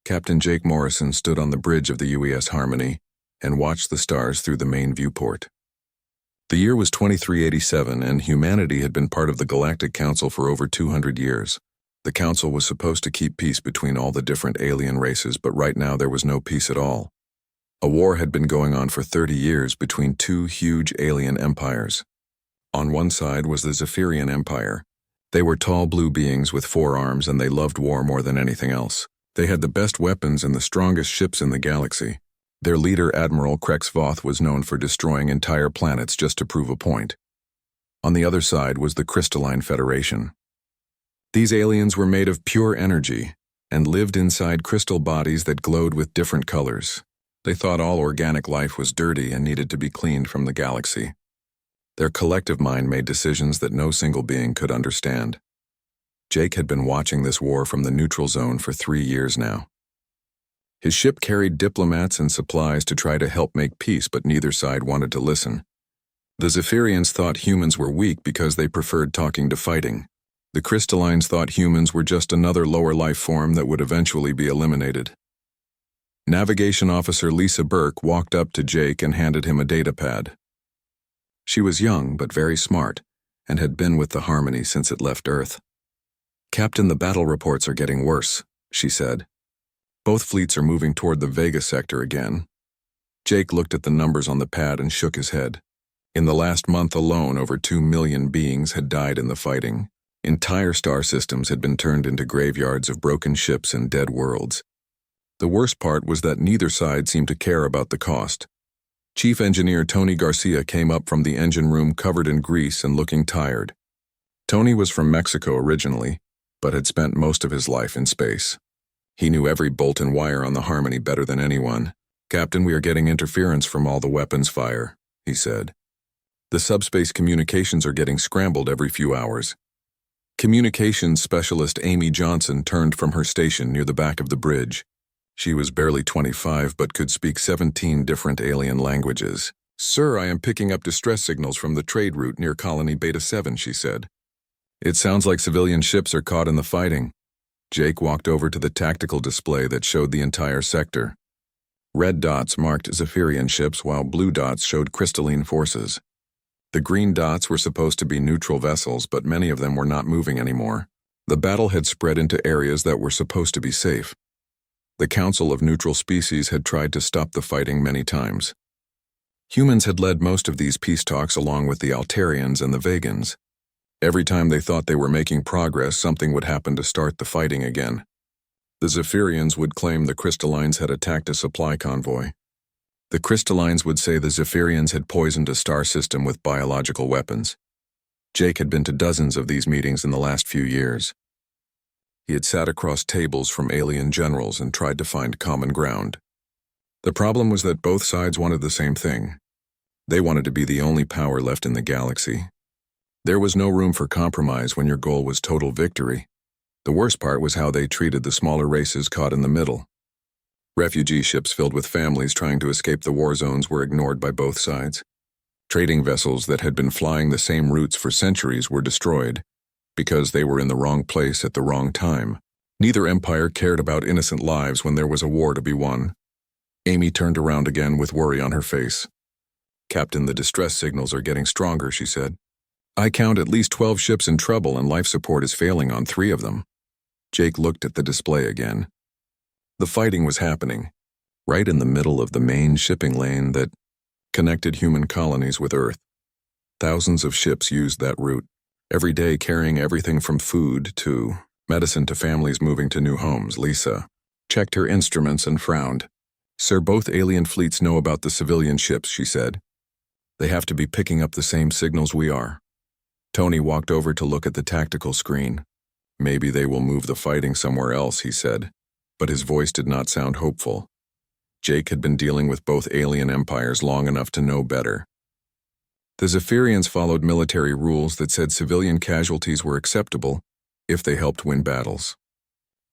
Captain Jake Morrison stood on the bridge of the UES Harmony and watched the stars through the main viewport. The year was 2387, and humanity had been part of the Galactic Council for over 200 years. The Council was supposed to keep peace between all the different alien races, but right now there was no peace at all. A war had been going on for 30 years between two huge alien empires. On one side was the Zephyrian Empire. They were tall blue beings with 4 arms, and they loved war more than anything else. They had the best weapons and the strongest ships in the galaxy. Their leader, Admiral Krex Voth, was known for destroying entire planets just to prove a point. On the other side was the Crystalline Federation. These aliens were made of pure energy and lived inside crystal bodies that glowed with different colors. They thought all organic life was dirty and needed to be cleaned from the galaxy. Their collective mind made decisions that no single being could understand. Jake had been watching this war from the neutral zone for 3 years now. His ship carried diplomats and supplies to try to help make peace, but neither side wanted to listen. The Zephyrians thought humans were weak because they preferred talking to fighting. The Crystallines thought humans were just another lower life form that would eventually be eliminated. Navigation Officer Lisa Burke walked up to Jake and handed him a datapad. She was young but very smart, and had been with the Harmony since it left Earth. "Captain, the battle reports are getting worse," she said. "Both fleets are moving toward the Vega sector again." Jake looked at the numbers on the pad and shook his head. In the last month alone, over 2 million beings had died in the fighting. Entire star systems had been turned into graveyards of broken ships and dead worlds. The worst part was that neither side seemed to care about the cost. Chief Engineer Tony Garcia came up from the engine room covered in grease and looking tired. Tony was from Mexico originally, but had spent most of his life in space. He knew every bolt and wire on the Harmony better than anyone. "Captain, we are getting interference from all the weapons fire," he said. "The subspace communications are getting scrambled every few hours." Communications specialist Amy Johnson turned from her station near the back of the bridge. She was barely 25 but could speak 17 different alien languages. "Sir, I am picking up distress signals from the trade route near Colony Beta 7, she said. "It sounds like civilian ships are caught in the fighting." Jake walked over to the tactical display that showed the entire sector. Red dots marked Zephyrian ships, while blue dots showed crystalline forces. The green dots were supposed to be neutral vessels, but many of them were not moving anymore. The battle had spread into areas that were supposed to be safe. The Council of Neutral Species had tried to stop the fighting many times. Humans had led most of these peace talks along with the Altarians and the Vegans. Every time they thought they were making progress, something would happen to start the fighting again. The Zephyrians would claim the Crystallines had attacked a supply convoy. The Crystallines would say the Zephyrians had poisoned a star system with biological weapons. Jake had been to dozens of these meetings in the last few years. He had sat across tables from alien generals and tried to find common ground. The problem was that both sides wanted the same thing. They wanted to be the only power left in the galaxy. There was no room for compromise when your goal was total victory. The worst part was how they treated the smaller races caught in the middle. Refugee ships filled with families trying to escape the war zones were ignored by both sides. Trading vessels that had been flying the same routes for centuries were destroyed because they were in the wrong place at the wrong time. Neither empire cared about innocent lives when there was a war to be won. Amy turned around again with worry on her face. "Captain, the distress signals are getting stronger," she said. "I count at least 12 ships in trouble, and life support is failing on 3 of them." Jake looked at the display again. The fighting was happening, right in the middle of the main shipping lane that connected human colonies with Earth. Thousands of ships used that route, every day carrying everything from food to medicine to families moving to new homes. Lisa checked her instruments and frowned. "Sir, both alien fleets know about the civilian ships," she said. "They have to be picking up the same signals we are." Tony walked over to look at the tactical screen. "Maybe they will move the fighting somewhere else," he said, but his voice did not sound hopeful. Jake had been dealing with both alien empires long enough to know better. The Zephyrians followed military rules that said civilian casualties were acceptable if they helped win battles.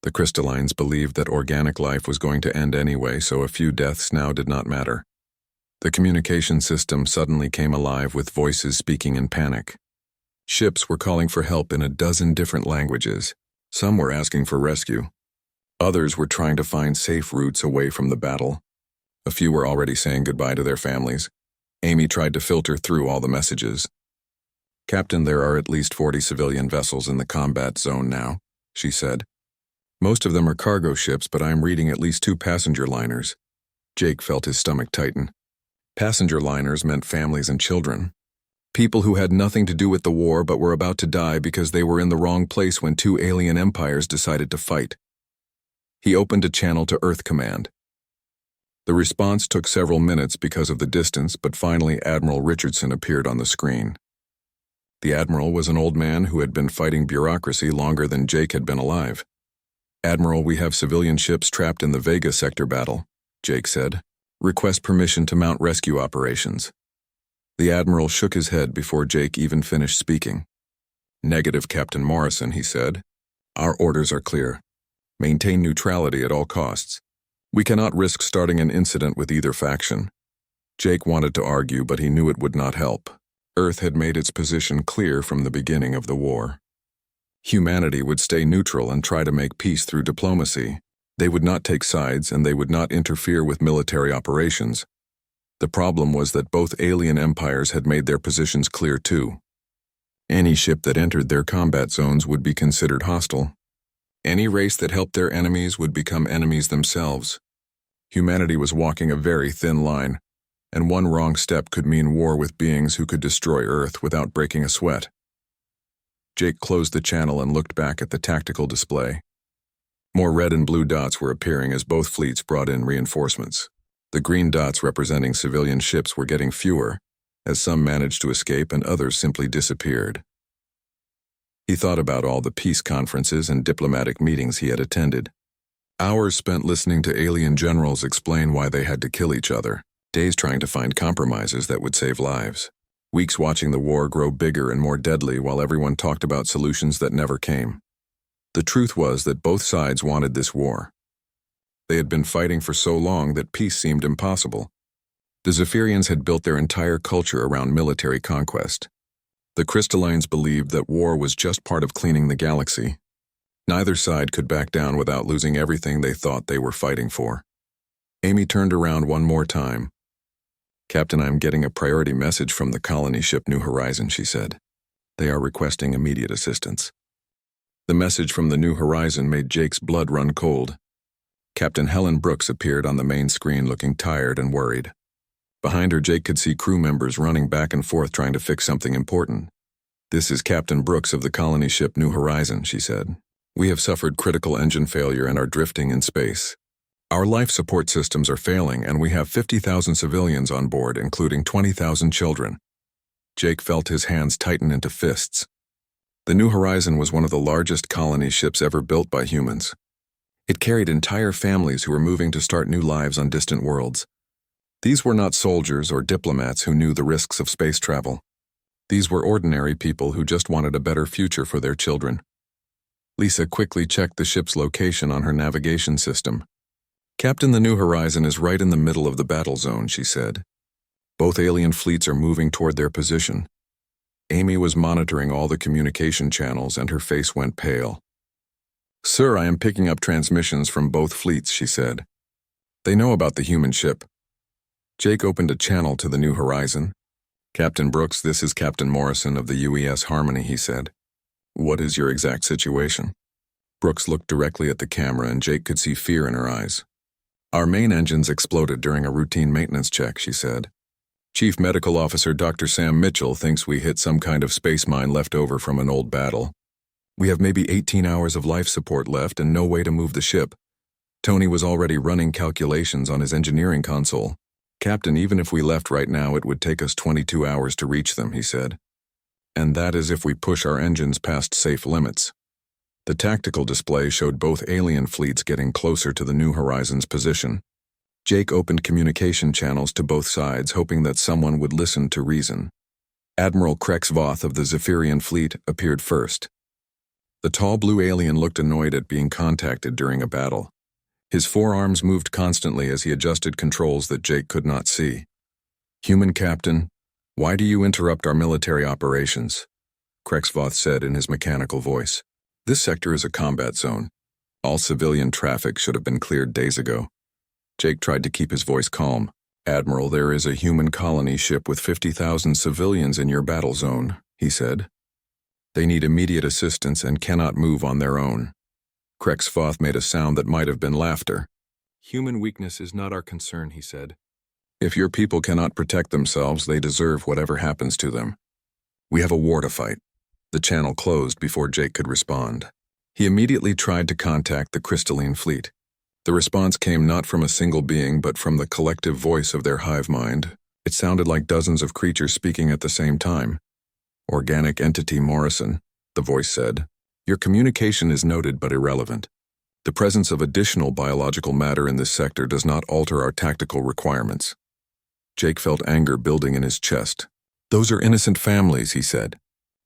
The Crystallines believed that organic life was going to end anyway, so a few deaths now did not matter. The communication system suddenly came alive with voices speaking in panic. Ships were calling for help in a dozen different languages. Some were asking for rescue. Others were trying to find safe routes away from the battle. A few were already saying goodbye to their families. Amy tried to filter through all the messages. "Captain, there are at least 40 civilian vessels in the combat zone now," she said. "Most of them are cargo ships, but I am reading at least 2 passenger liners." Jake felt his stomach tighten. Passenger liners meant families and children. People who had nothing to do with the war but were about to die because they were in the wrong place when 2 alien empires decided to fight. He opened a channel to Earth Command. The response took several minutes because of the distance, but finally Admiral Richardson appeared on the screen. The Admiral was an old man who had been fighting bureaucracy longer than Jake had been alive. "Admiral, we have civilian ships trapped in the Vega sector battle," Jake said. "Request permission to mount rescue operations." The Admiral shook his head before Jake even finished speaking. "Negative, Captain Morrison," he said. "Our orders are clear. Maintain neutrality at all costs. We cannot risk starting an incident with either faction." Jake wanted to argue, but he knew it would not help. Earth had made its position clear from the beginning of the war. Humanity would stay neutral and try to make peace through diplomacy. They would not take sides, and they would not interfere with military operations. The problem was that both alien empires had made their positions clear too. Any ship that entered their combat zones would be considered hostile. Any race that helped their enemies would become enemies themselves. Humanity was walking a very thin line, and one wrong step could mean war with beings who could destroy Earth without breaking a sweat. Jake closed the channel and looked back at the tactical display. More red and blue dots were appearing as both fleets brought in reinforcements. The green dots representing civilian ships were getting fewer, as some managed to escape and others simply disappeared. He thought about all the peace conferences and diplomatic meetings he had attended. Hours spent listening to alien generals explain why they had to kill each other. Days trying to find compromises that would save lives. Weeks watching the war grow bigger and more deadly while everyone talked about solutions that never came. The truth was that both sides wanted this war. They had been fighting for so long that peace seemed impossible. The Zephyrians had built their entire culture around military conquest. The Crystallines believed that war was just part of cleaning the galaxy. Neither side could back down without losing everything they thought they were fighting for. Amy turned around one more time. "Captain, I'm getting a priority message from the colony ship New Horizon," she said. "They are requesting immediate assistance." The message from the New Horizon made Jake's blood run cold. Captain Helen Brooks appeared on the main screen looking tired and worried. Behind her, Jake could see crew members running back and forth trying to fix something important. "This is Captain Brooks of the colony ship New Horizon," she said. "We have suffered critical engine failure and are drifting in space. Our life support systems are failing, and we have 50,000 civilians on board, including 20,000 children." Jake felt his hands tighten into fists. The New Horizon was one of the largest colony ships ever built by humans. It carried entire families who were moving to start new lives on distant worlds. These were not soldiers or diplomats who knew the risks of space travel. These were ordinary people who just wanted a better future for their children. Lisa quickly checked the ship's location on her navigation system. "Captain, the New Horizon is right in the middle of the battle zone," she said. "Both alien fleets are moving toward their position." Amy was monitoring all the communication channels, and her face went pale. "Sir, I am picking up transmissions from both fleets," she said. "They know about the human ship." Jake opened a channel to the New Horizon. "Captain Brooks, this is Captain Morrison of the UES Harmony," he said. "What is your exact situation?" Brooks looked directly at the camera, and Jake could see fear in her eyes. "Our main engines exploded during a routine maintenance check," she said. "Chief Medical Officer Dr. Sam Mitchell thinks we hit some kind of space mine left over from an old battle. We have maybe 18 hours of life support left and no way to move the ship." Tony was already running calculations on his engineering console. "Captain, even if we left right now, it would take us 22 hours to reach them," he said. "And that is if we push our engines past safe limits." The tactical display showed both alien fleets getting closer to the New Horizon's position. Jake opened communication channels to both sides, hoping that someone would listen to reason. Admiral Krexvoth of the Zephyrian fleet appeared first. The tall blue alien looked annoyed at being contacted during a battle. His forearms moved constantly as he adjusted controls that Jake could not see. "Human Captain, why do you interrupt our military operations?" Krexvoth said in his mechanical voice. "This sector is a combat zone. All civilian traffic should have been cleared days ago. Jake tried to keep his voice calm. Admiral, there is a human colony ship with 50,000 civilians in your battle zone, he said. They need immediate assistance and cannot move on their own. Krexfoth made a sound that might have been laughter. Human weakness is not our concern, he said. If your people cannot protect themselves, they deserve whatever happens to them. We have a war to fight. The channel closed before Jake could respond. He immediately tried to contact the Crystalline Fleet. The response came not from a single being, but from the collective voice of their hive mind. It sounded like dozens of creatures speaking at the same time. Organic entity Morrison, the voice said. Your communication is noted but irrelevant. The presence of additional biological matter in this sector does not alter our tactical requirements. Jake felt anger building in his chest. Those are innocent families, he said.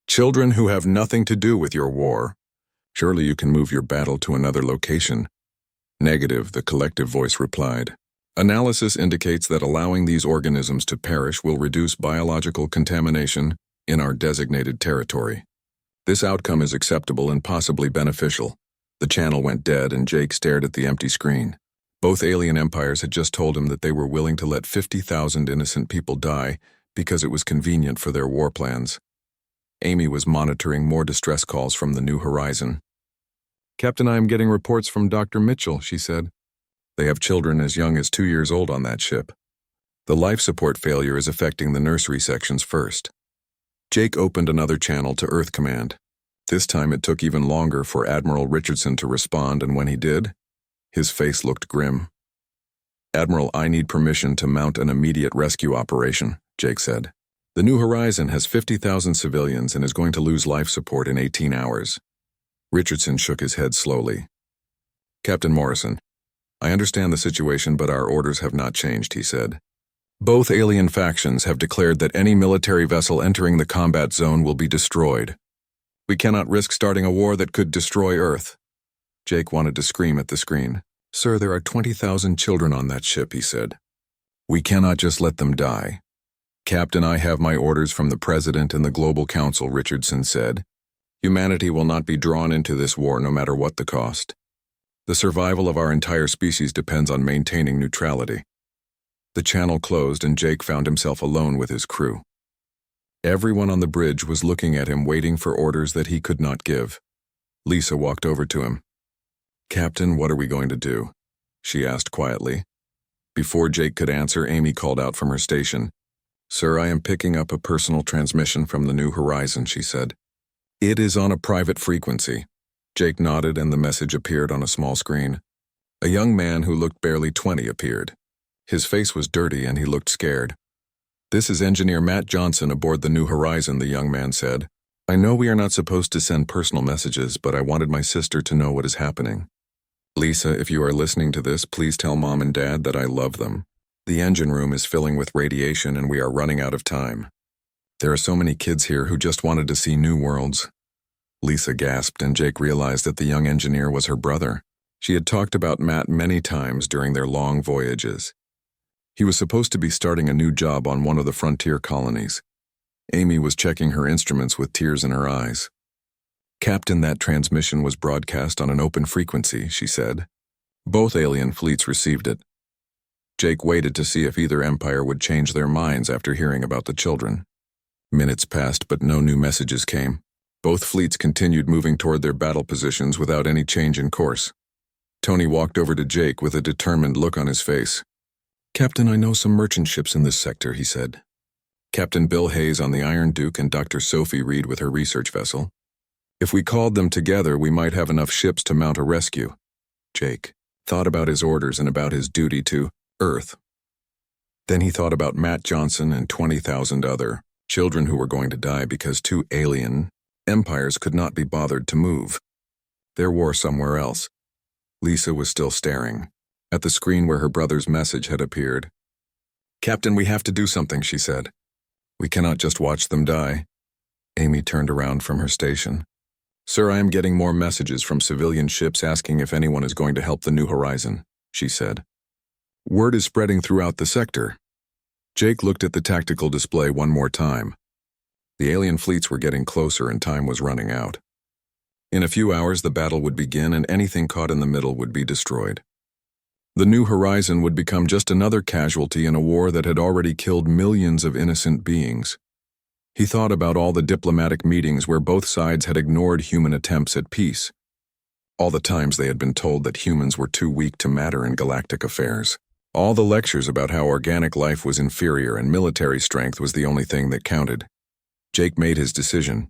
Children who have nothing to do with your war. Surely you can move your battle to another location. Negative, the collective voice replied. Analysis indicates that allowing these organisms to perish will reduce biological contamination in our designated territory. This outcome is acceptable and possibly beneficial. The channel went dead and Jake stared at the empty screen. Both alien empires had just told him that they were willing to let 50,000 innocent people die because it was convenient for their war plans. Amy was monitoring more distress calls from the New Horizon. Captain, I am getting reports from Dr. Mitchell, she said. They have children as young as 2 years old on that ship. The life support failure is affecting the nursery sections first. Jake opened another channel to Earth Command. This time it took even longer for Admiral Richardson to respond, and when he did, his face looked grim. Admiral, I need permission to mount an immediate rescue operation, Jake said. The New Horizon has 50,000 civilians and is going to lose life support in 18 hours. Richardson shook his head slowly. Captain Morrison, I understand the situation, but our orders have not changed, he said. Both alien factions have declared that any military vessel entering the combat zone will be destroyed. We cannot risk starting a war that could destroy Earth. Jake wanted to scream at the screen. Sir, there are 20,000 children on that ship, he said. We cannot just let them die. Captain, I have my orders from the President and the Global Council, Richardson said. Humanity will not be drawn into this war no matter what the cost. The survival of our entire species depends on maintaining neutrality. The channel closed and Jake found himself alone with his crew. Everyone on the bridge was looking at him, waiting for orders that he could not give. Lisa walked over to him. Captain, what are we going to do? She asked quietly. Before Jake could answer, Amy called out from her station. Sir, I am picking up a personal transmission from the New Horizon, she said. It is on a private frequency. Jake nodded and the message appeared on a small screen. A young man who looked barely 20 appeared. His face was dirty and he looked scared. This is Engineer Matt Johnson aboard the New Horizon, the young man said. I know we are not supposed to send personal messages, but I wanted my sister to know what is happening. Lisa, if you are listening to this, please tell Mom and Dad that I love them. The engine room is filling with radiation and we are running out of time. There are so many kids here who just wanted to see new worlds. Lisa gasped and Jake realized that the young engineer was her brother. She had talked about Matt many times during their long voyages. He was supposed to be starting a new job on one of the frontier colonies. Amy was checking her instruments with tears in her eyes. Captain, that transmission was broadcast on an open frequency, she said. Both alien fleets received it. Jake waited to see if either empire would change their minds after hearing about the children. Minutes passed, but no new messages came. Both fleets continued moving toward their battle positions without any change in course. Tony walked over to Jake with a determined look on his face. Captain, I know some merchant ships in this sector, he said. Captain Bill Hayes on the Iron Duke and Dr. Sophie Reed with her research vessel. If we called them together, we might have enough ships to mount a rescue. Jake thought about his orders and about his duty to Earth. Then he thought about Matt Johnson and 20,000 other children who were going to die because 2 alien empires could not be bothered to move their war somewhere else. Lisa was still staring at the screen where her brother's message had appeared. Captain, we have to do something, she said. We cannot just watch them die. Amy turned around from her station. Sir, I am getting more messages from civilian ships asking if anyone is going to help the New Horizon, she said. Word is spreading throughout the sector. Jake looked at the tactical display one more time. The alien fleets were getting closer and time was running out. In a few hours, the battle would begin and anything caught in the middle would be destroyed. The New Horizon would become just another casualty in a war that had already killed millions of innocent beings. He thought about all the diplomatic meetings where both sides had ignored human attempts at peace. All the times they had been told that humans were too weak to matter in galactic affairs. All the lectures about how organic life was inferior and military strength was the only thing that counted. Jake made his decision.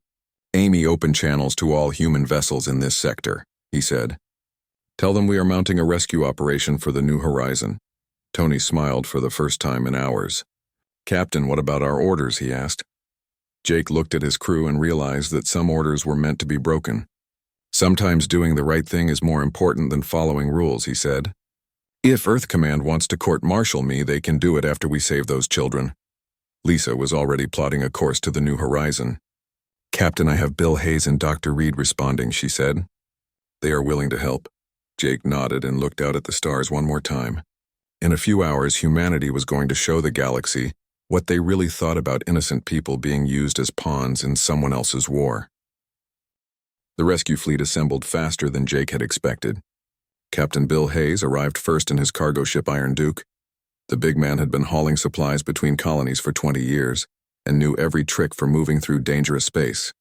Amy opened channels to all human vessels in this sector, he said. Tell them we are mounting a rescue operation for the New Horizon. Tony smiled for the first time in hours. Captain, what about our orders, he asked. Jake looked at his crew and realized that some orders were meant to be broken. Sometimes doing the right thing is more important than following rules, he said. If Earth Command wants to court-martial me, they can do it after we save those children. Lisa was already plotting a course to the New Horizon. Captain, I have Bill Hayes and Dr. Reed responding, she said. They are willing to help. Jake nodded and looked out at the stars one more time. In a few hours, humanity was going to show the galaxy what they really thought about innocent people being used as pawns in someone else's war. The rescue fleet assembled faster than Jake had expected. Captain Bill Hayes arrived first in his cargo ship Iron Duke. The big man had been hauling supplies between colonies for 20 years and knew every trick for moving through dangerous space.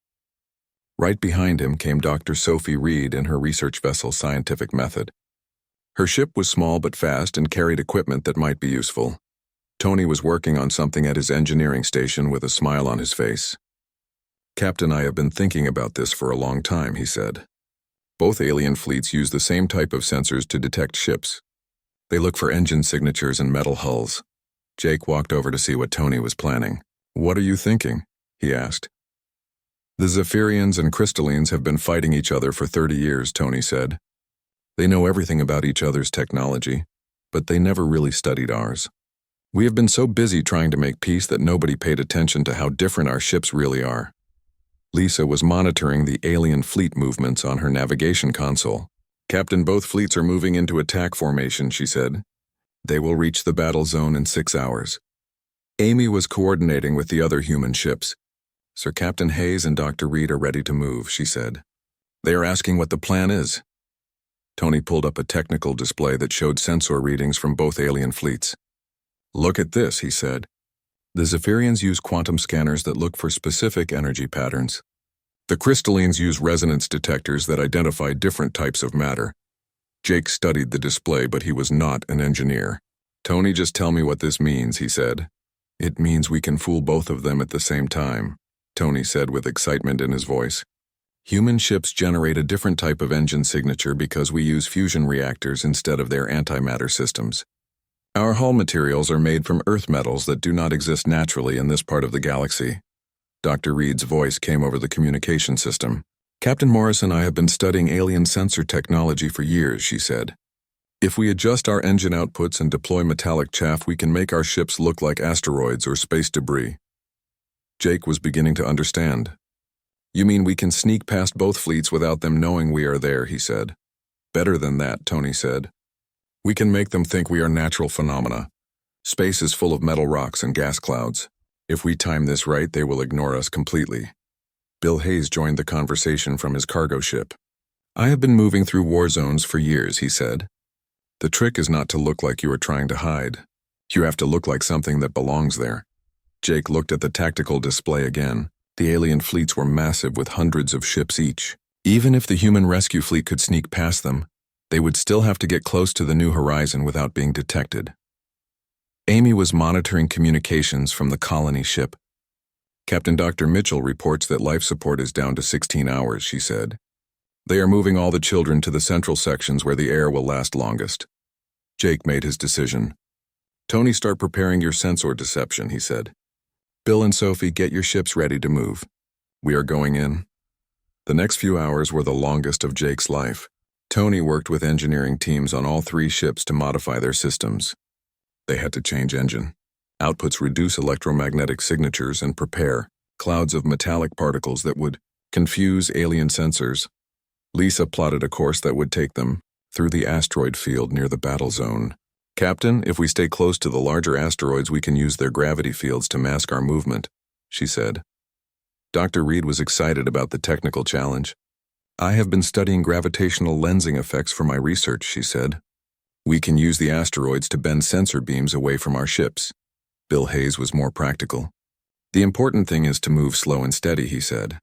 Right behind him came Dr. Sophie Reed in her research vessel Scientific Method. Her ship was small but fast and carried equipment that might be useful. Tony was working on something at his engineering station with a smile on his face. Captain, I have been thinking about this for a long time, he said. Both alien fleets use the same type of sensors to detect ships. They look for engine signatures and metal hulls. Jake walked over to see what Tony was planning. What are you thinking? He asked. The Zephyrians and Crystallines have been fighting each other for 30 years, Tony said. They know everything about each other's technology, but they never really studied ours. We have been so busy trying to make peace that nobody paid attention to how different our ships really are. Lisa was monitoring the alien fleet movements on her navigation console. Captain, both fleets are moving into attack formation, she said. They will reach the battle zone in 6 hours. Amy was coordinating with the other human ships. Sir Captain Hayes and Dr. Reed are ready to move, she said. They are asking what the plan is. Tony pulled up a technical display that showed sensor readings from both alien fleets. Look at this, he said. The Zephyrians use quantum scanners that look for specific energy patterns. The Crystallines use resonance detectors that identify different types of matter. Jake studied the display, but he was not an engineer. Tony, just tell me what this means, he said. It means we can fool both of them at the same time, Tony said with excitement in his voice. Human ships generate a different type of engine signature because we use fusion reactors instead of their antimatter systems. Our hull materials are made from earth metals that do not exist naturally in this part of the galaxy. Dr. Reed's voice came over the communication system. Captain Morris and I have been studying alien sensor technology for years, she said. If we adjust our engine outputs and deploy metallic chaff, we can make our ships look like asteroids or space debris. Jake was beginning to understand. You mean we can sneak past both fleets without them knowing we are there, he said. Better than that, Tony said. We can make them think we are natural phenomena. Space is full of metal rocks and gas clouds. If we time this right, they will ignore us completely. Bill Hayes joined the conversation from his cargo ship. I have been moving through war zones for years, he said. The trick is not to look like you are trying to hide. You have to look like something that belongs there. Jake looked at the tactical display again. The alien fleets were massive with hundreds of ships each. Even if the human rescue fleet could sneak past them, they would still have to get close to the New Horizon without being detected. Amy was monitoring communications from the colony ship. Captain Dr. Mitchell reports that life support is down to 16 hours, she said. They are moving all the children to the central sections where the air will last longest. Jake made his decision. Tony, start preparing your sensor deception, he said. Bill and Sophie, get your ships ready to move. We are going in. The next few hours were the longest of Jake's life. Tony worked with engineering teams on all 3 ships to modify their systems. They had to change engine. Outputs reduce electromagnetic signatures and prepare clouds of metallic particles that would confuse alien sensors. Lisa plotted a course that would take them through the asteroid field near the battle zone. Captain, if we stay close to the larger asteroids, we can use their gravity fields to mask our movement, she said. Dr. Reed was excited about the technical challenge. I have been studying gravitational lensing effects for my research, she said. We can use the asteroids to bend sensor beams away from our ships. Bill Hayes was more practical. The important thing is to move slow and steady, he said.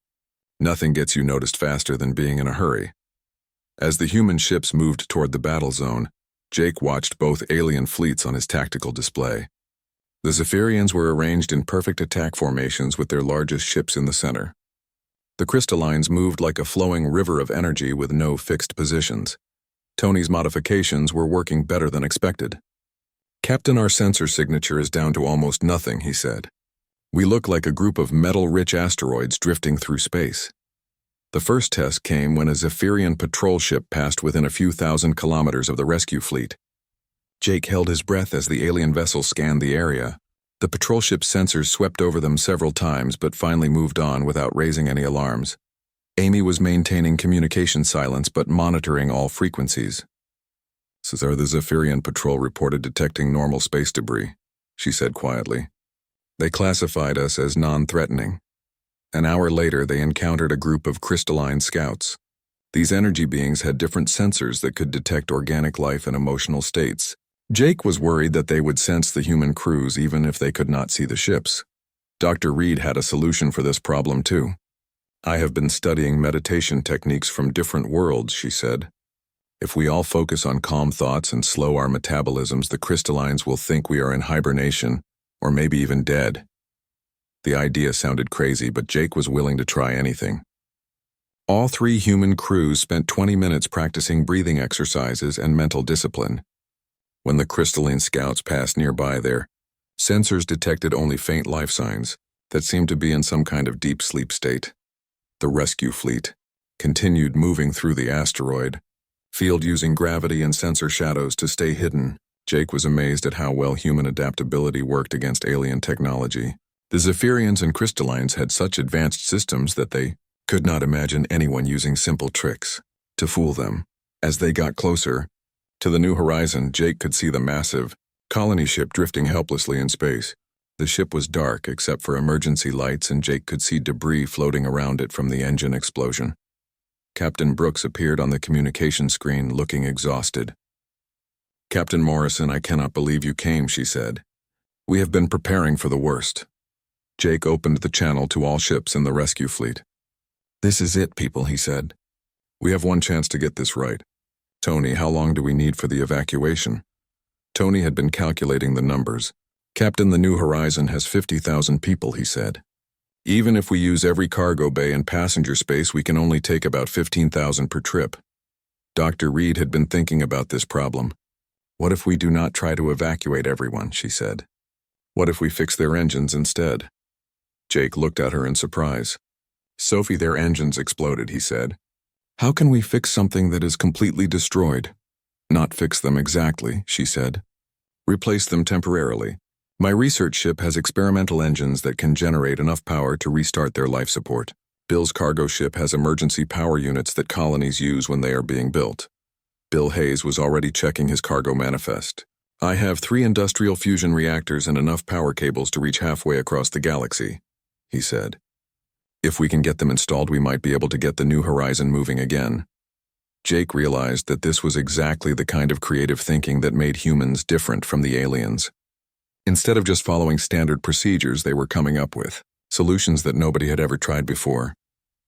Nothing gets you noticed faster than being in a hurry. As the human ships moved toward the battle zone, Jake watched both alien fleets on his tactical display. The Zephyrians were arranged in perfect attack formations with their largest ships in the center. The crystallines moved like a flowing river of energy with no fixed positions. Tony's modifications were working better than expected. Captain, our sensor signature is down to almost nothing, he said. We look like a group of metal-rich asteroids drifting through space. The first test came when a Zephyrian patrol ship passed within a few thousand kilometers of the rescue fleet. Jake held his breath as the alien vessel scanned the area. The patrol ship's sensors swept over them several times but finally moved on without raising any alarms. Amy was maintaining communication silence but monitoring all frequencies. "Cesar, the Zephyrian patrol reported detecting normal space debris," she said quietly. "They classified us as non-threatening. An hour later, they encountered a group of crystalline scouts. These energy beings had different sensors that could detect organic life and emotional states. Jake was worried that they would sense the human crews even if they could not see the ships. Dr. Reed had a solution for this problem too. I have been studying meditation techniques from different worlds, she said. If we all focus on calm thoughts and slow our metabolisms, the crystallines will think we are in hibernation, or maybe even dead. The idea sounded crazy, but Jake was willing to try anything. All 3 human crews spent 20 minutes practicing breathing exercises and mental discipline. When the crystalline scouts passed nearby, their sensors detected only faint life signs that seemed to be in some kind of deep sleep state. The rescue fleet continued moving through the asteroid field using gravity and sensor shadows to stay hidden. Jake was amazed at how well human adaptability worked against alien technology. The Zephyrians and crystallines had such advanced systems that they could not imagine anyone using simple tricks to fool them. As they got closer to the new horizon, Jake could see the massive colony ship drifting helplessly in space. The ship was dark except for emergency lights, and Jake could see debris floating around it from the engine explosion. Captain Brooks appeared on the communication screen, looking exhausted. "Captain Morrison, I cannot believe you came," she said. "We have been preparing for the worst." Jake opened the channel to all ships in the rescue fleet. "This is it, people," he said. "We have one chance to get this right. Tony, how long do we need for the evacuation?" Tony had been calculating the numbers. "Captain, the New Horizon has 50,000 people," he said. "Even if we use every cargo bay and passenger space, we can only take about 15,000 per trip." Dr. Reed had been thinking about this problem. "What if we do not try to evacuate everyone?" she said. "What if we fix their engines instead?" Jake looked at her in surprise. "Sophie, their engines exploded," he said. "How can we fix something that is completely destroyed?" "Not fix them exactly," she said. "Replace them temporarily. My research ship has experimental engines that can generate enough power to restart their life support. Bill's cargo ship has emergency power units that colonies use when they are being built." Bill Hayes was already checking his cargo manifest. "I have 3 industrial fusion reactors and enough power cables to reach halfway across the galaxy," he said. "If we can get them installed, we might be able to get the New Horizon moving again." Jake realized that this was exactly the kind of creative thinking that made humans different from the aliens. Instead of just following standard procedures, they were coming up with solutions that nobody had ever tried before.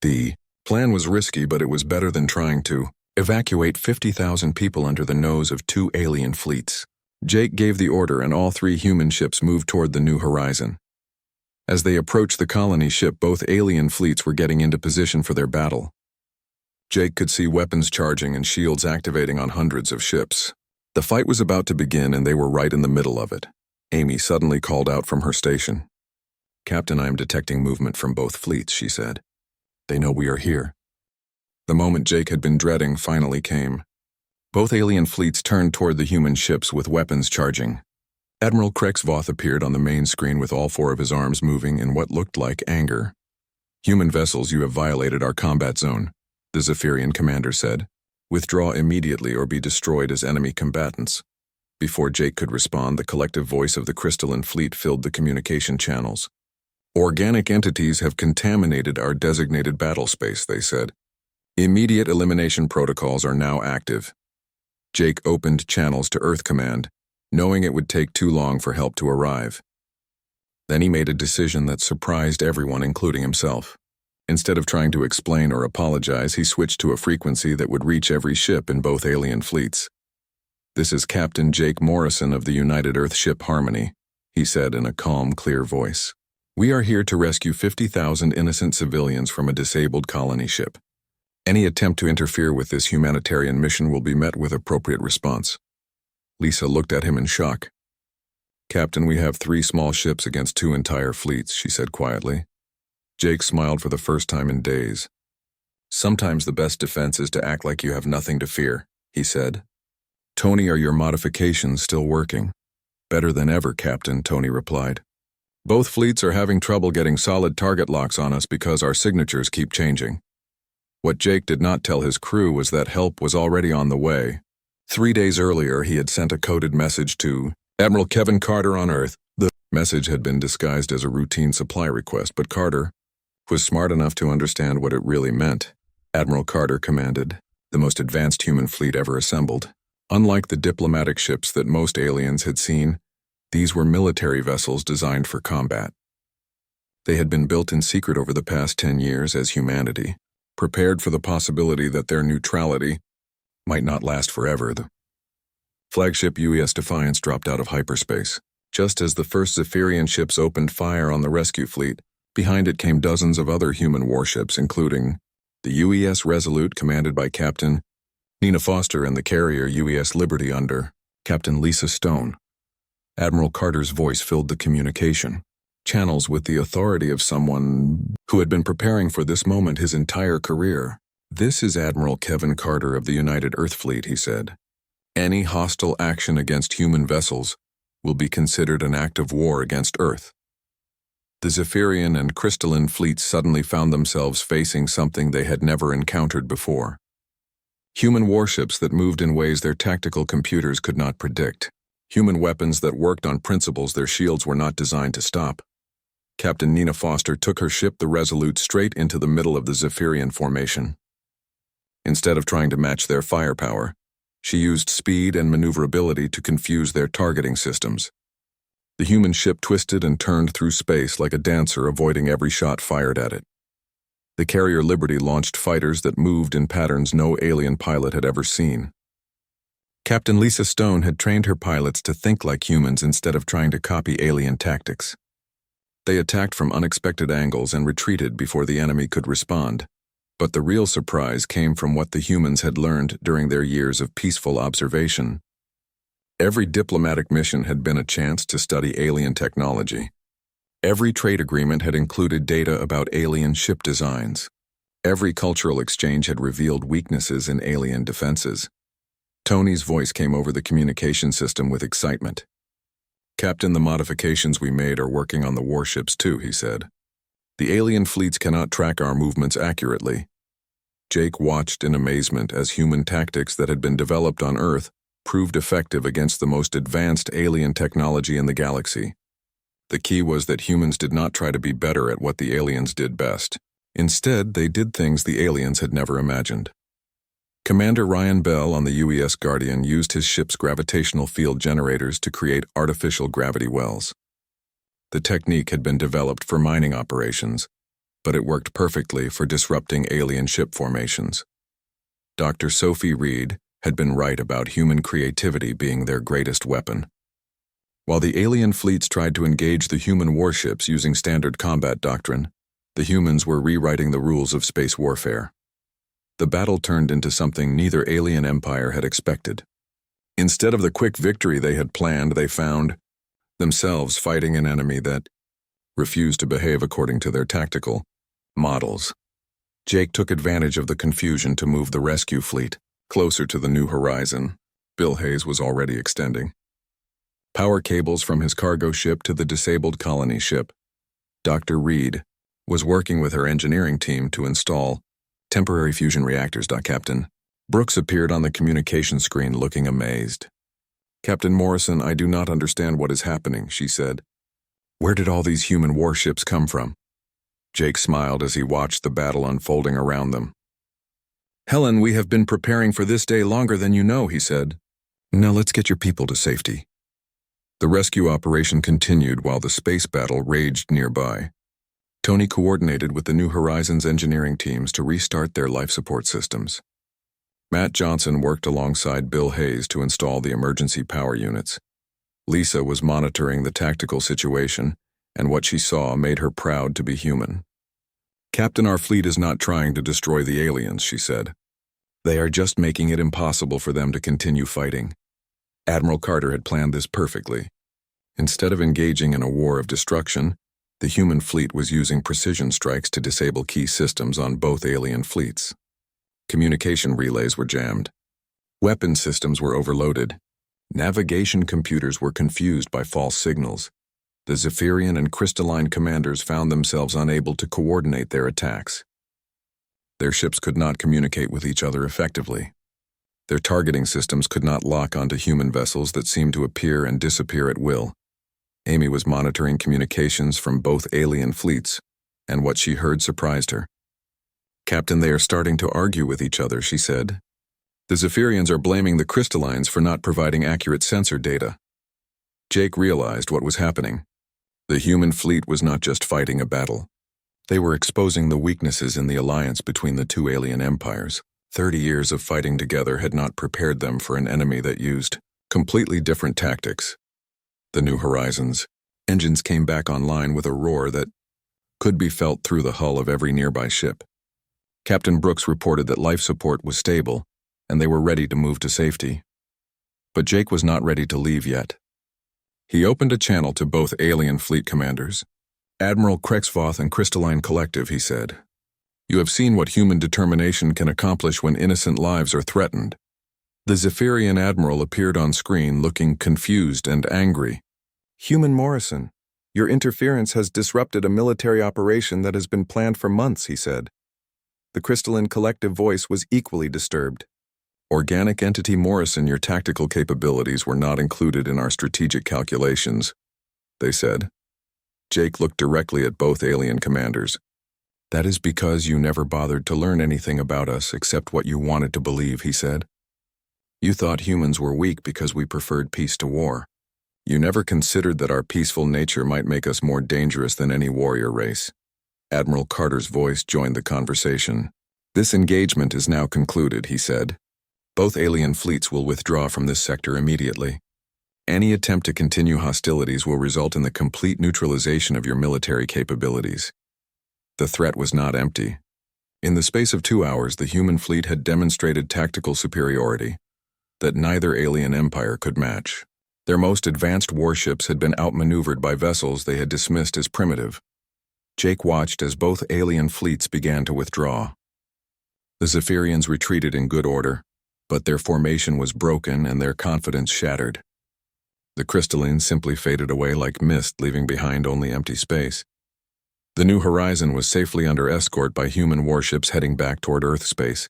The plan was risky, but it was better than trying to evacuate 50,000 people under the nose of 2 alien fleets. Jake gave the order, and all 3 human ships moved toward the New Horizon. As they approached the colony ship, both alien fleets were getting into position for their battle. Jake could see weapons charging and shields activating on hundreds of ships. The fight was about to begin, and they were right in the middle of it. Amy suddenly called out from her station. "Captain, I am detecting movement from both fleets," she said. "They know we are here." The moment Jake had been dreading finally came. Both alien fleets turned toward the human ships with weapons charging. Admiral Krexvoth appeared on the main screen with all 4 of his arms moving in what looked like anger. "Human vessels, you have violated our combat zone," the Zephyrian commander said. "Withdraw immediately or be destroyed as enemy combatants." Before Jake could respond, the collective voice of the crystalline fleet filled the communication channels. "Organic entities have contaminated our designated battle space," they said. Immediate elimination protocols are now active. Jake opened channels to Earth Command, knowing it would take too long for help to arrive. Then he made a decision that surprised everyone, including himself. Instead of trying to explain or apologize, he switched to a frequency that would reach every ship in both alien fleets. "This is Captain Jake Morrison of the United Earth ship Harmony," he said in a calm, clear voice. "We are here to rescue 50,000 innocent civilians from a disabled colony ship. Any attempt to interfere with this humanitarian mission will be met with appropriate response." Lisa looked at him in shock. "Captain, we have 3 small ships against 2 entire fleets," she said quietly. Jake smiled for the first time in days. "Sometimes the best defense is to act like you have nothing to fear," he said. "Tony, are your modifications still working?" "Better than ever, Captain," Tony replied. "Both fleets are having trouble getting solid target locks on us because our signatures keep changing." What Jake did not tell his crew was that help was already on the way. 3 days earlier, he had sent a coded message to Admiral Kevin Carter on Earth. The message had been disguised as a routine supply request, but Carter was smart enough to understand what it really meant. Admiral Carter commanded the most advanced human fleet ever assembled. Unlike the diplomatic ships that most aliens had seen, these were military vessels designed for combat. They had been built in secret over the past 10 years as humanity, prepared for the possibility that their neutrality might not last forever. The flagship UES Defiance dropped out of hyperspace. Just as the first Zephyrian ships opened fire on the rescue fleet, behind it came dozens of other human warships, including the UES Resolute, commanded by Captain Nina Foster, and the carrier UES Liberty under Captain Lisa Stone. Admiral Carter's voice filled the communication channels with the authority of someone who had been preparing for this moment his entire career. "This is Admiral Kevin Carter of the United Earth Fleet," he said. "Any hostile action against human vessels will be considered an act of war against Earth." The Zephyrian and Crystalline fleets suddenly found themselves facing something they had never encountered before. Human warships that moved in ways their tactical computers could not predict. Human weapons that worked on principles their shields were not designed to stop. Captain Nina Foster took her ship, the Resolute, straight into the middle of the Zephyrian formation. Instead of trying to match their firepower, she used speed and maneuverability to confuse their targeting systems. The human ship twisted and turned through space like a dancer, avoiding every shot fired at it. The carrier Liberty launched fighters that moved in patterns no alien pilot had ever seen. Captain Lisa Stone had trained her pilots to think like humans instead of trying to copy alien tactics. They attacked from unexpected angles and retreated before the enemy could respond. But the real surprise came from what the humans had learned during their years of peaceful observation. Every diplomatic mission had been a chance to study alien technology. Every trade agreement had included data about alien ship designs. Every cultural exchange had revealed weaknesses in alien defenses. Tony's voice came over the communication system with excitement. "Captain, the modifications we made are working on the warships too," he said. "The alien fleets cannot track our movements accurately." Jake watched in amazement as human tactics that had been developed on Earth proved effective against the most advanced alien technology in the galaxy. The key was that humans did not try to be better at what the aliens did best. Instead, they did things the aliens had never imagined. Commander Ryan Bell on the UES Guardian used his ship's gravitational field generators to create artificial gravity wells. The technique had been developed for mining operations, but it worked perfectly for disrupting alien ship formations. Dr. Sophie Reed had been right about human creativity being their greatest weapon. While the alien fleets tried to engage the human warships using standard combat doctrine, the humans were rewriting the rules of space warfare. The battle turned into something neither alien empire had expected. Instead of the quick victory they had planned, they found themselves fighting an enemy that refused to behave according to their tactical models. Jake took advantage of the confusion to move the rescue fleet closer to the new horizon Bill Hayes was already extending. Power cables from his cargo ship to the disabled colony ship. Dr. Reed was working with her engineering team to install temporary fusion reactors. Captain Brooks appeared on the communication screen looking amazed. "Captain Morrison, I do not understand what is happening," she said. "Where did all these human warships come from?" Jake smiled as he watched the battle unfolding around them. "Helen, we have been preparing for this day longer than you know," he said. "Now let's get your people to safety." The rescue operation continued while the space battle raged nearby. Tony coordinated with the New Horizons engineering teams to restart their life support systems. Matt Johnson worked alongside Bill Hayes to install the emergency power units. Lisa was monitoring the tactical situation, and what she saw made her proud to be human. "Captain, our fleet is not trying to destroy the aliens," she said. "They are just making it impossible for them to continue fighting." Admiral Carter had planned this perfectly. Instead of engaging in a war of destruction, the human fleet was using precision strikes to disable key systems on both alien fleets. Communication relays were jammed. Weapon systems were overloaded. Navigation computers were confused by false signals. The Zephyrian and Crystalline commanders found themselves unable to coordinate their attacks. Their ships could not communicate with each other effectively. Their targeting systems could not lock onto human vessels that seemed to appear and disappear at will. Amy was monitoring communications from both alien fleets, and what she heard surprised her. "Captain, they are starting to argue with each other," she said. "The Zephyrians are blaming the Crystallines for not providing accurate sensor data." Jake realized what was happening. The human fleet was not just fighting a battle. They were exposing the weaknesses in the alliance between the two alien empires. 30 years of fighting together had not prepared them for an enemy that used completely different tactics. The New Horizons engines came back online with a roar that could be felt through the hull of every nearby ship. Captain Brooks reported that life support was stable, and they were ready to move to safety. But Jake was not ready to leave yet. He opened a channel to both alien fleet commanders. "Admiral Krexvoth and Crystalline Collective," he said. "You have seen what human determination can accomplish when innocent lives are threatened." The Zephyrian admiral appeared on screen looking confused and angry. "Human Morrison, your interference has disrupted a military operation that has been planned for months," he said. The Crystalline Collective voice was equally disturbed. "Organic entity Morrison, your tactical capabilities were not included in our strategic calculations," they said. Jake looked directly at both alien commanders. "That is because you never bothered to learn anything about us except what you wanted to believe," he said. "You thought humans were weak because we preferred peace to war. You never considered that our peaceful nature might make us more dangerous than any warrior race." Admiral Carter's voice joined the conversation. "This engagement is now concluded," he said. "Both alien fleets will withdraw from this sector immediately. Any attempt to continue hostilities will result in the complete neutralization of your military capabilities." The threat was not empty. In the space of 2 hours, the human fleet had demonstrated tactical superiority that neither alien empire could match. Their most advanced warships had been outmaneuvered by vessels they had dismissed as primitive. Jake watched as both alien fleets began to withdraw. The Zephyrians retreated in good order, but their formation was broken and their confidence shattered. The Crystallines simply faded away like mist, leaving behind only empty space. The New Horizon was safely under escort by human warships heading back toward Earth space.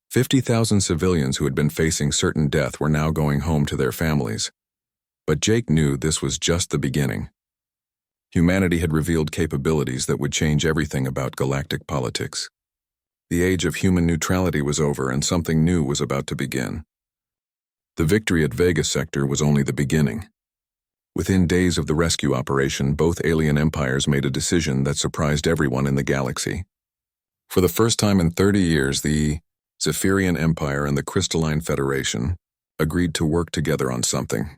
50,000 civilians who had been facing certain death were now going home to their families. But Jake knew this was just the beginning. Humanity had revealed capabilities that would change everything about galactic politics. The age of human neutrality was over and something new was about to begin. The victory at Vega Sector was only the beginning. Within days of the rescue operation, both alien empires made a decision that surprised everyone in the galaxy. For the first time in 30 years, the Zephyrian Empire and the Crystalline Federation agreed to work together on something.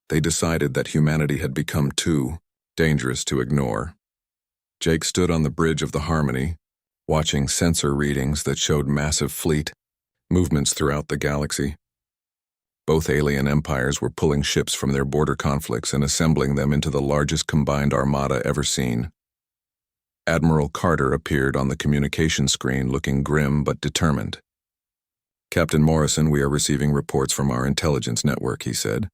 They decided that humanity had become too dangerous to ignore. Jake stood on the bridge of the Harmony, watching sensor readings that showed massive fleet movements throughout the galaxy. Both alien empires were pulling ships from their border conflicts and assembling them into the largest combined armada ever seen. Admiral Carter appeared on the communication screen looking grim but determined. "Captain Morrison, we are receiving reports from our intelligence network," he said.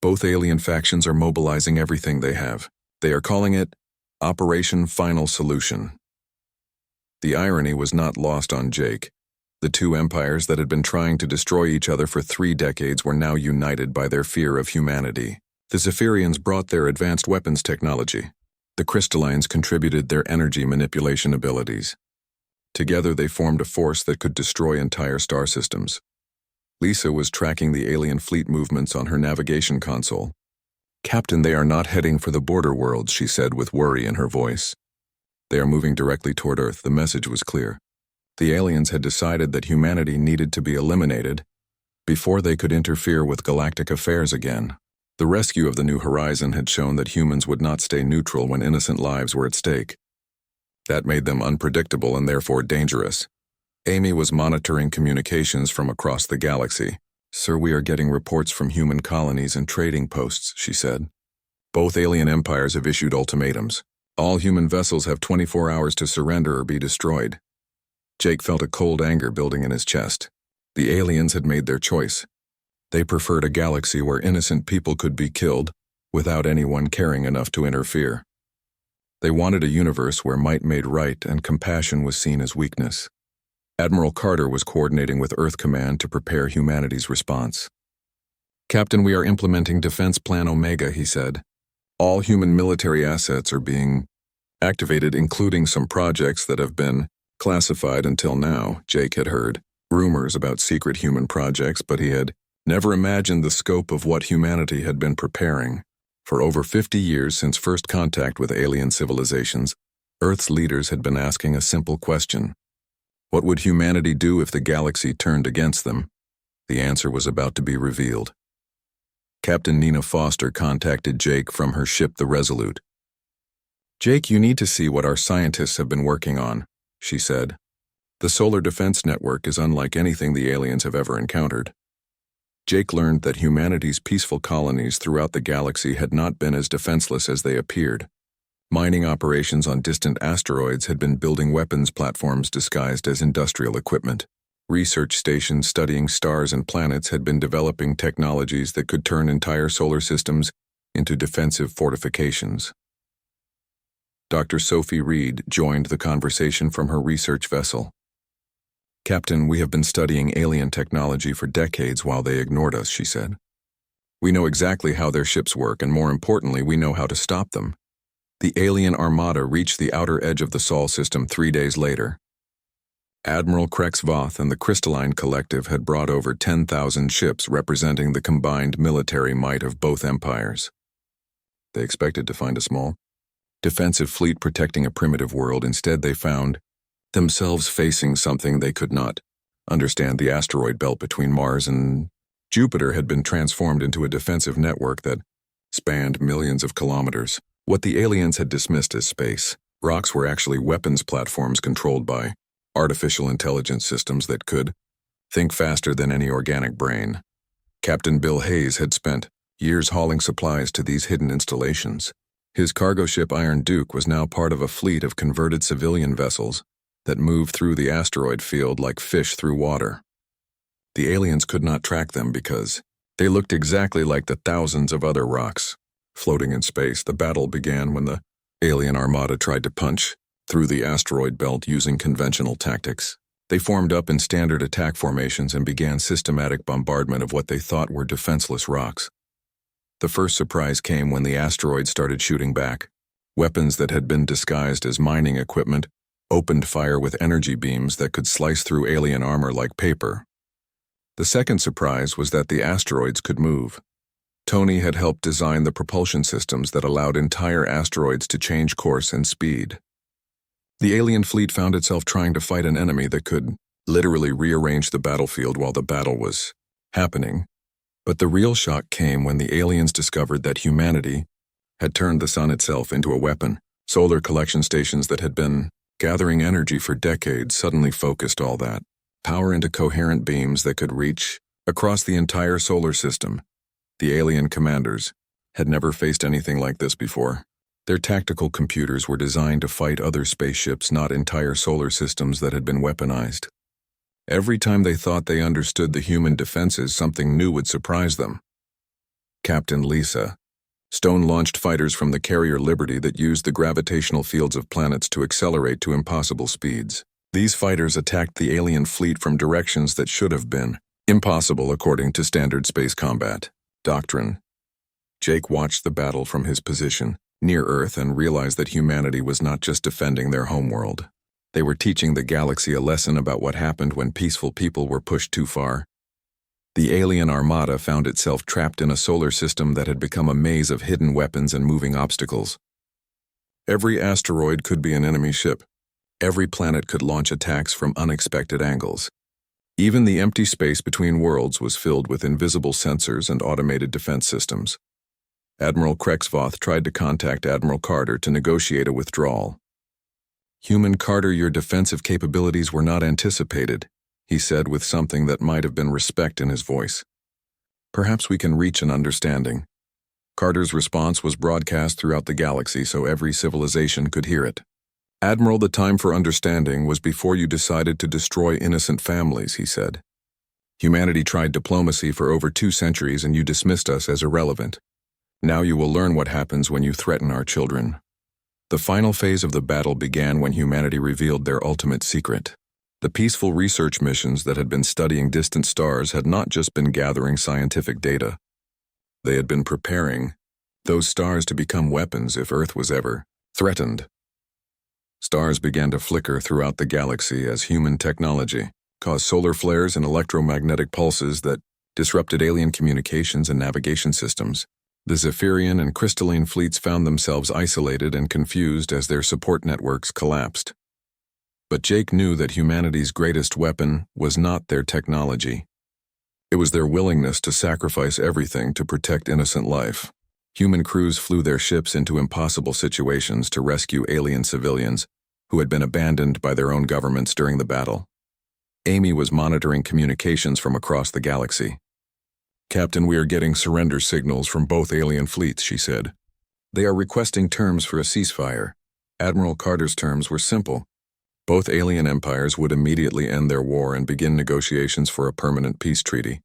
"Both alien factions are mobilizing everything they have. They are calling it Operation Final Solution." The irony was not lost on Jake. The two empires that had been trying to destroy each other for 3 decades were now united by their fear of humanity. The Zephyrians brought their advanced weapons technology. The Crystallines contributed their energy manipulation abilities. Together they formed a force that could destroy entire star systems. Lisa was tracking the alien fleet movements on her navigation console. "Captain, they are not heading for the border worlds," she said with worry in her voice. "They are moving directly toward Earth." The message was clear. The aliens had decided that humanity needed to be eliminated before they could interfere with galactic affairs again. The rescue of the New Horizon had shown that humans would not stay neutral when innocent lives were at stake. That made them unpredictable and therefore dangerous. Amy was monitoring communications from across the galaxy. "Sir, we are getting reports from human colonies and trading posts," she said. "Both alien empires have issued ultimatums. All human vessels have 24 hours to surrender or be destroyed." Jake felt a cold anger building in his chest. The aliens had made their choice. They preferred a galaxy where innocent people could be killed without anyone caring enough to interfere. They wanted a universe where might made right and compassion was seen as weakness. Admiral Carter was coordinating with Earth Command to prepare humanity's response. "Captain, we are implementing Defense Plan Omega," he said. "All human military assets are being activated, including some projects that have been classified until now." Jake had heard rumors about secret human projects, but he had never imagined the scope of what humanity had been preparing. For over 50 years since first contact with alien civilizations, Earth's leaders had been asking a simple question. What would humanity do if the galaxy turned against them? The answer was about to be revealed. Captain Nina Foster contacted Jake from her ship, the Resolute. "Jake, you need to see what our scientists have been working on," she said. "The solar defense network is unlike anything the aliens have ever encountered." Jake learned that humanity's peaceful colonies throughout the galaxy had not been as defenseless as they appeared. Mining operations on distant asteroids had been building weapons platforms disguised as industrial equipment. Research stations studying stars and planets had been developing technologies that could turn entire solar systems into defensive fortifications. Dr. Sophie Reed joined the conversation from her research vessel. "Captain, we have been studying alien technology for decades while they ignored us," she said. "We know exactly how their ships work, and more importantly, we know how to stop them." The alien armada reached the outer edge of the Sol system 3 days later. Admiral Krex Voth and the Crystalline Collective had brought over 10,000 ships representing the combined military might of both empires. They expected to find a small, defensive fleet protecting a primitive world. Instead, they found themselves facing something they could not understand. The asteroid belt between Mars and Jupiter had been transformed into a defensive network that spanned millions of kilometers. What the aliens had dismissed as space rocks were actually weapons platforms controlled by artificial intelligence systems that could think faster than any organic brain. Captain Bill Hayes had spent years hauling supplies to these hidden installations. His cargo ship Iron Duke was now part of a fleet of converted civilian vessels that moved through the asteroid field like fish through water. The aliens could not track them because they looked exactly like the thousands of other rocks floating in space. The battle began when the alien armada tried to punch through the asteroid belt using conventional tactics. They formed up in standard attack formations and began systematic bombardment of what they thought were defenseless rocks. The first surprise came when the asteroid started shooting back. Weapons that had been disguised as mining equipment opened fire with energy beams that could slice through alien armor like paper. The second surprise was that the asteroids could move. Tony had helped design the propulsion systems that allowed entire asteroids to change course and speed. The alien fleet found itself trying to fight an enemy that could literally rearrange the battlefield while the battle was happening. But the real shock came when the aliens discovered that humanity had turned the sun itself into a weapon. Solar collection stations that had been gathering energy for decades suddenly focused all that power into coherent beams that could reach across the entire solar system. The alien commanders had never faced anything like this before. Their tactical computers were designed to fight other spaceships, not entire solar systems that had been weaponized. Every time they thought they understood the human defenses, something new would surprise them. Captain Lisa. Stone launched fighters from the carrier Liberty that used the gravitational fields of planets to accelerate to impossible speeds. These fighters attacked the alien fleet from directions that should have been impossible according to standard space combat doctrine. Jake watched the battle from his position near Earth and realized that humanity was not just defending their homeworld. They were teaching the galaxy a lesson about what happened when peaceful people were pushed too far. The alien armada found itself trapped in a solar system that had become a maze of hidden weapons and moving obstacles. Every asteroid could be an enemy ship. Every planet could launch attacks from unexpected angles. Even the empty space between worlds was filled with invisible sensors and automated defense systems. Admiral Krexvoth tried to contact Admiral Carter to negotiate a withdrawal. "Human Carter, your defensive capabilities were not anticipated," he said with something that might have been respect in his voice. "Perhaps we can reach an understanding." Carter's response was broadcast throughout the galaxy so every civilization could hear it. "Admiral, the time for understanding was before you decided to destroy innocent families," he said. "Humanity tried diplomacy for over 2 centuries and you dismissed us as irrelevant. Now you will learn what happens when you threaten our children." The final phase of the battle began when humanity revealed their ultimate secret. The peaceful research missions that had been studying distant stars had not just been gathering scientific data. They had been preparing those stars to become weapons if Earth was ever threatened. Stars began to flicker throughout the galaxy as human technology caused solar flares and electromagnetic pulses that disrupted alien communications and navigation systems. The Zephyrian and crystalline fleets found themselves isolated and confused as their support networks collapsed. But Jake knew that humanity's greatest weapon was not their technology. It was their willingness to sacrifice everything to protect innocent life. Human crews flew their ships into impossible situations to rescue alien civilians who had been abandoned by their own governments during the battle. Amy was monitoring communications from across the galaxy. "Captain, we are getting surrender signals from both alien fleets," she said. "They are requesting terms for a ceasefire." Admiral Carter's terms were simple. Both alien empires would immediately end their war and begin negotiations for a permanent peace treaty.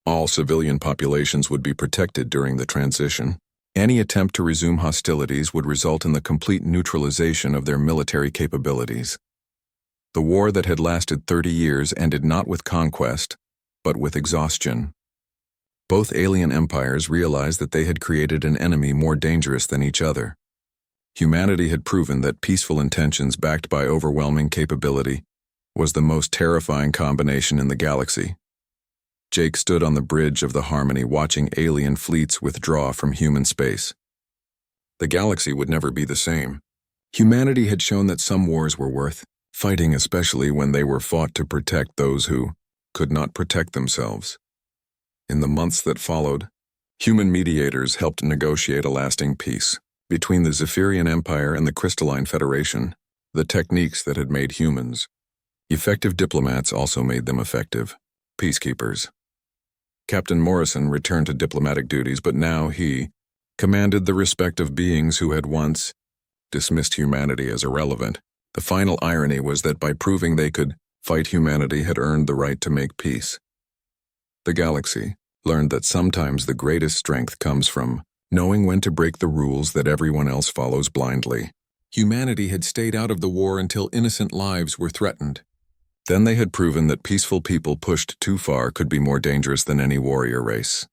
All civilian populations would be protected during the transition. Any attempt to resume hostilities would result in the complete neutralization of their military capabilities. The war that had lasted 30 years ended not with conquest, but with exhaustion. Both alien empires realized that they had created an enemy more dangerous than each other. Humanity had proven that peaceful intentions backed by overwhelming capability was the most terrifying combination in the galaxy. Jake stood on the bridge of the Harmony watching alien fleets withdraw from human space. The galaxy would never be the same. Humanity had shown that some wars were worth fighting, especially when they were fought to protect those who could not protect themselves. In the months that followed, human mediators helped negotiate a lasting peace. Between the Zephyrian Empire and the Crystalline Federation, the techniques that had made humans effective diplomats also made them effective peacekeepers. Captain Morrison returned to diplomatic duties, but now he commanded the respect of beings who had once dismissed humanity as irrelevant. The final irony was that by proving they could fight, humanity had earned the right to make peace. The galaxy learned that sometimes the greatest strength comes from knowing when to break the rules that everyone else follows blindly. Humanity had stayed out of the war until innocent lives were threatened. Then they had proven that peaceful people pushed too far could be more dangerous than any warrior race.